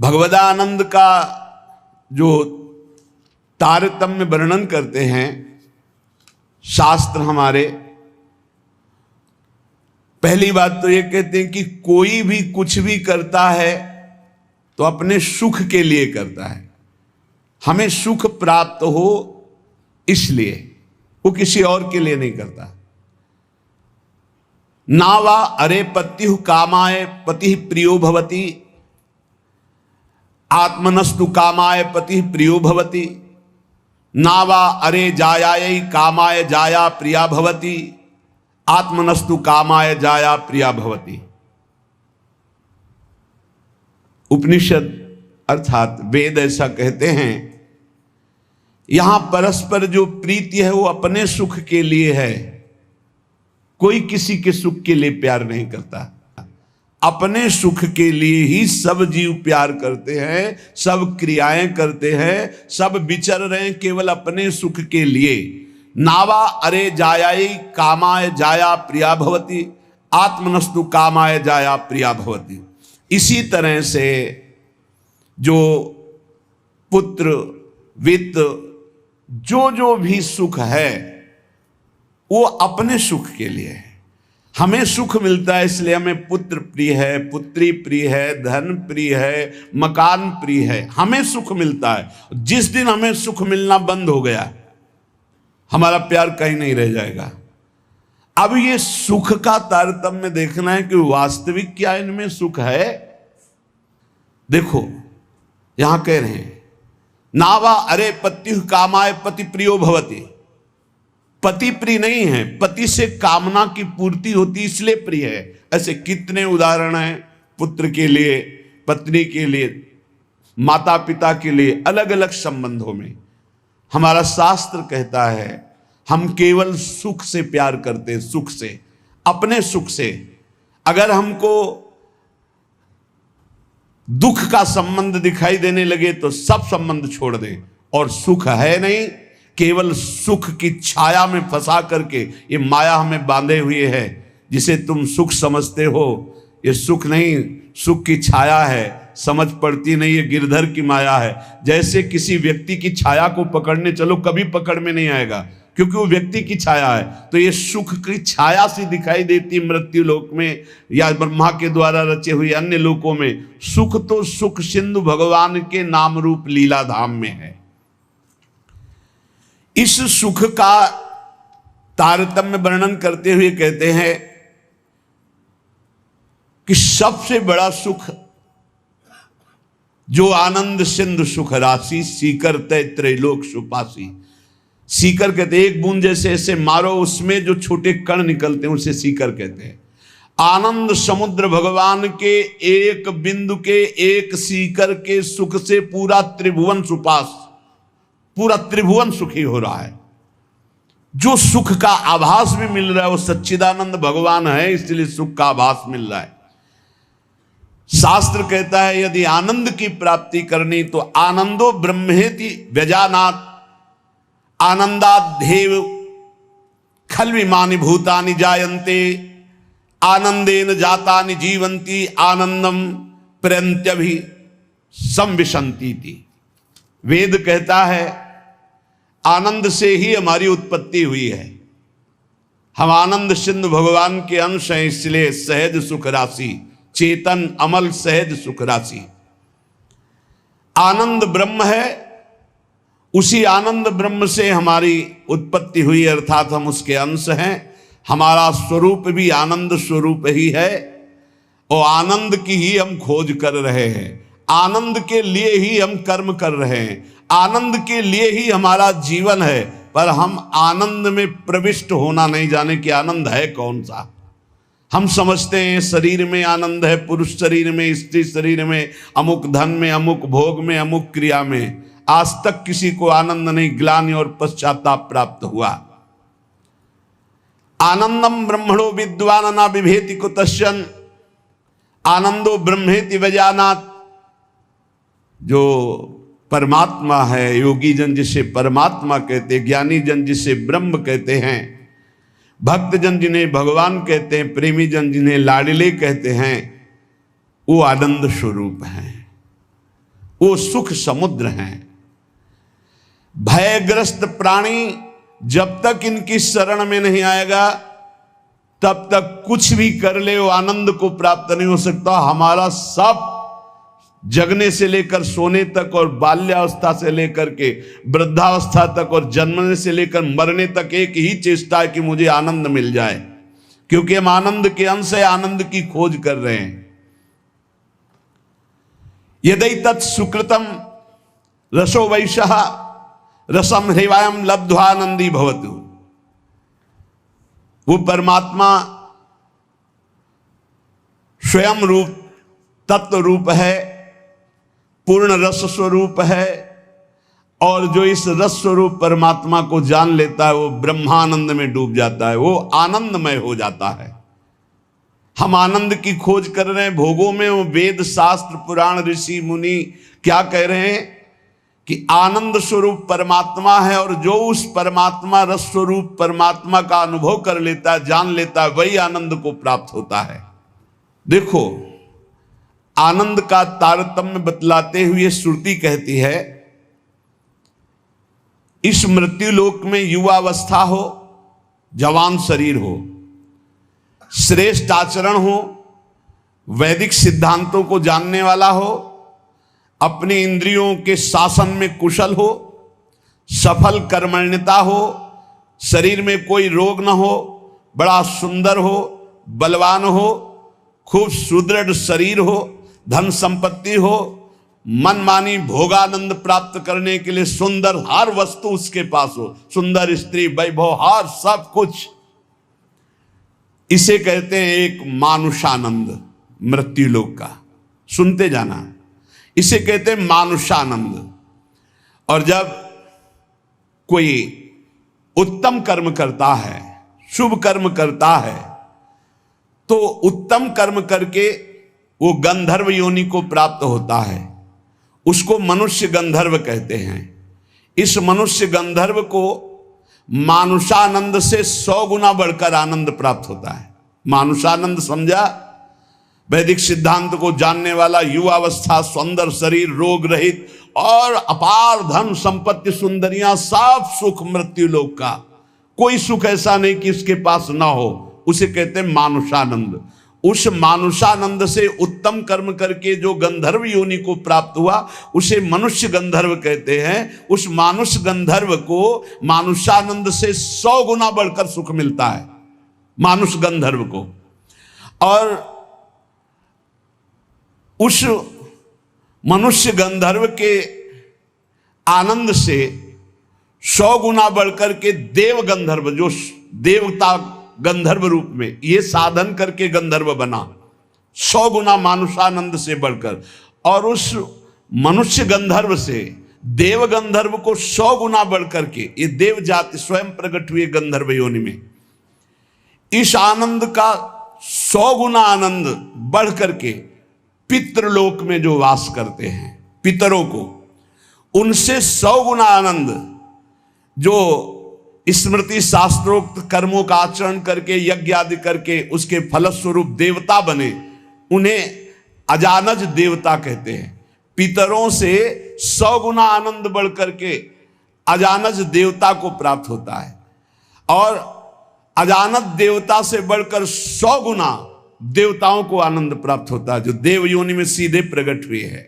भगवदानंद का जो तारतम्य वर्णन करते हैं शास्त्र हमारे, पहली बात तो ये कहते हैं कि कोई भी कुछ भी करता है तो अपने सुख के लिए करता है, हमें सुख प्राप्त हो इसलिए, वो किसी और के लिए नहीं करता। नावा अरे पत्यु कामाय पति प्रियो भवति, आत्मनस्तु कामाय पति प्रियो भवति, नावा अरे जायायै कामाय जाया प्रिया भवति, आत्मनस्तु कामाय जाया प्रिया भवति। उपनिषद अर्थात वेद ऐसा कहते हैं, यहां परस्पर जो प्रीति है वो अपने सुख के लिए है, कोई किसी के सुख के लिए प्यार नहीं करता। अपने सुख के लिए ही सब जीव प्यार करते हैं, सब क्रियाएं करते हैं, सब विचर रहे हैं केवल अपने सुख के लिए। नावा अरे जायायै कामाय जाया प्रिया भवति, आत्मनस्तु कामाय जाया प्रिया भवति। इसी तरह से जो पुत्र वित्त जो भी सुख है वो अपने सुख के लिए है। हमें सुख मिलता है इसलिए हमें पुत्र प्रिय है, पुत्री प्रिय है, धन प्रिय है, मकान प्रिय है, हमें सुख मिलता है। जिस दिन हमें सुख मिलना बंद हो गया हमारा प्यार कहीं नहीं रह जाएगा। अब ये सुख का तारतम्य देखना है कि वास्तविक क्या इनमें सुख है। देखो यहां कह रहे हैं नावा अरे पत्यु कामाय पति प्रियो भवति, पति प्रिय नहीं है, पति से कामना की पूर्ति होती इसलिए प्रिय है। ऐसे कितने उदाहरण हैं, पुत्र के लिए, पत्नी के लिए, माता पिता के लिए, अलग अलग संबंधों में। हमारा शास्त्र कहता है हम केवल सुख से प्यार करते हैं, सुख से, अपने सुख से। अगर हमको दुख का संबंध दिखाई देने लगे तो सब संबंध छोड़ दें, और सुख है नहीं, केवल सुख की छाया में फंसा करके ये माया हमें बांधे हुए है। जिसे तुम सुख समझते हो ये सुख नहीं, सुख की छाया है, समझ पड़ती नहीं, ये गिरधर की माया है। जैसे किसी व्यक्ति की छाया को पकड़ने चलो कभी पकड़ में नहीं आएगा, क्योंकि वो व्यक्ति की छाया है। तो ये सुख की छाया सी दिखाई देती मृत्यु लोक में या ब्रह्मा के द्वारा रचे हुए अन्य लोकों में। सुख तो सुख सिंधु भगवान के नाम रूप लीला धाम में है। इस सुख का तारतम्य वर्णन करते हुए कहते हैं कि सबसे बड़ा सुख जो आनंद सिंधु सुख राशि, सीकर तय त्रैलोक सुपासी। सीकर कहते हैं एक बूंद जैसे ऐसे मारो उसमें जो छोटे कण निकलते हैं उसे सीकर कहते हैं। आनंद समुद्र भगवान के एक बिंदु के, एक सीकर के सुख से पूरा त्रिभुवन सुपास, पूरा त्रिभुवन सुखी हो रहा है। जो सुख का आभास भी मिल रहा है वो सच्चिदानंद भगवान है, इसलिए सुख का आभास मिल रहा है। शास्त्र कहता है यदि आनंद की प्राप्ति करनी तो आनंदो ब्रह्मेति व्यजानात्, आनंदाद्धेव खल्विमानि भूतानि जायन्ते, आनंदेन जातानि जीवन्ति, आनंदम प्रयन्त्यभि संविशन्ति। वेद कहता है आनंद से ही हमारी उत्पत्ति हुई है। हम आनंद सिंधु भगवान के अंश हैं, इसलिए सहज सुख राशि, चेतन अमल सहज सुख राशि। आनंद ब्रह्म है, उसी आनंद ब्रह्म से हमारी उत्पत्ति हुई, अर्थात हम उसके अंश हैं। हमारा स्वरूप भी आनंद स्वरूप ही है और आनंद की ही हम खोज कर रहे हैं। आनंद के लिए ही हम कर्म कर रहे हैं, आनंद के लिए ही हमारा जीवन है। पर हम आनंद में प्रविष्ट होना नहीं जाने कि आनंद है कौन सा। हम समझते हैं शरीर में आनंद है, पुरुष शरीर में, स्त्री शरीर में, अमुक धन में, अमुक भोग में, अमुक क्रिया में। आज तक किसी को आनंद नहीं, ग्लानि और पश्चाताप प्राप्त हुआ। आनंदम ब्रह्मणो विद्वान न बिभेति कुतश्चन, आनंदो ब्रह्मेति वजानात्। जो परमात्मा है, योगी जन जिसे परमात्मा कहते हैं, ज्ञानी जन जिसे ब्रह्म कहते हैं, भक्त जन जिन्हें भगवान कहते हैं, प्रेमी जन जिन्हें लाडले कहते हैं, वो आनंद स्वरूप हैं। वो सुख समुद्र हैं। भयग्रस्त प्राणी जब तक इनकी शरण में नहीं आएगा तब तक कुछ भी कर ले वो आनंद को प्राप्त नहीं हो सकता। हमारा सब जगने से लेकर सोने तक और बाल्यावस्था से लेकर के वृद्धावस्था तक और जन्मने से लेकर मरने तक एक ही चेष्टा है कि मुझे आनंद मिल जाए, क्योंकि हम आनंद के अंश है, आनंद की खोज कर रहे हैं। यदि तत् सुकृतम रसो वैशः रसम हृवायम लब्ध्वानंदी भवतु। वो परमात्मा स्वयं रूप तत्व रूप है, पूर्ण रस स्वरूप है, और जो इस रस स्वरूप परमात्मा को जान लेता है वो ब्रह्मानंद में डूब जाता है, वो आनंदमय हो जाता है। हम आनंद की खोज कर रहे हैं भोगों में, वो वेद शास्त्र पुराण ऋषि मुनि क्या कह रहे हैं कि आनंद स्वरूप परमात्मा है, और जो उस परमात्मा रस स्वरूप परमात्मा का अनुभव कर लेता है, जान लेता है, वही आनंद को प्राप्त होता है। देखो, आनंद का तारतम्य बतलाते हुए श्रुति कहती है, इस मृत्यु लोक में युवावस्था हो, जवान शरीर हो, श्रेष्ठ आचरण हो, वैदिक सिद्धांतों को जानने वाला हो, अपने इंद्रियों के शासन में कुशल हो, सफल कर्मण्यता हो, शरीर में कोई रोग न हो, बड़ा सुंदर हो, बलवान हो, खूब सुदृढ़ शरीर हो, धन संपत्ति हो, मनमानी भोगानंद प्राप्त करने के लिए सुंदर हर वस्तु उसके पास हो, सुंदर स्त्री, वैभव, हर सब कुछ। इसे कहते हैं एक मानुषानंद, मृत्यु लोक का। सुनते जाना, इसे कहते हैं मानुषानंद। और जब कोई उत्तम कर्म करता है, शुभ कर्म करता है, तो उत्तम कर्म करके वो गंधर्व योनि को प्राप्त होता है, उसको मनुष्य गंधर्व कहते हैं। इस मनुष्य गंधर्व को मानुषानंद से 100 गुना बढ़कर आनंद प्राप्त होता है। मानुषानंद समझा? वैदिक सिद्धांत को जानने वाला, युवावस्था, सुंदर शरीर, रोग रहित और अपार धन संपत्ति, सुंदरियां, सब सुख मृत्यु लोक का। कोई सुख ऐसा नहीं कि इसके पास ना हो, उसे कहते हैं मानुषानंद। उस मानुषानंद से उत्तम कर्म करके जो गंधर्व योनि को प्राप्त हुआ उसे मनुष्य गंधर्व कहते हैं। उस मानुष गंधर्व को मानुषानंद से 100 गुना बढ़कर सुख मिलता है, मानुष गंधर्व को। और उस मनुष्य गंधर्व के आनंद से 100 गुना बढ़कर के देव गंधर्व, जो देवता गंधर्व रूप में ये साधन करके गंधर्व बना, 100 गुना मानुषानंद से बढ़कर। और उस मनुष्य गंधर्व से देव गंधर्व को 100 गुना बढ़कर के ये देव जाति स्वयं प्रकट हुए गंधर्व योनि में। इस आनंद का 100 गुना आनंद बढ़ करके पितृलोक में जो वास करते हैं, पितरों को, उनसे 100 गुना आनंद जो स्मृति शास्त्रोक्त कर्मों का आचरण करके, यज्ञ आदि करके उसके फलस्वरूप देवता बने, उन्हें अजानज देवता कहते हैं। पितरों से 100 गुना आनंद बढ़ करके अजानज देवता को प्राप्त होता है, और अजानज देवता से बढ़कर 100 गुना देवताओं को आनंद प्राप्त होता है, जो देव योनि में सीधे प्रकट हुए हैं।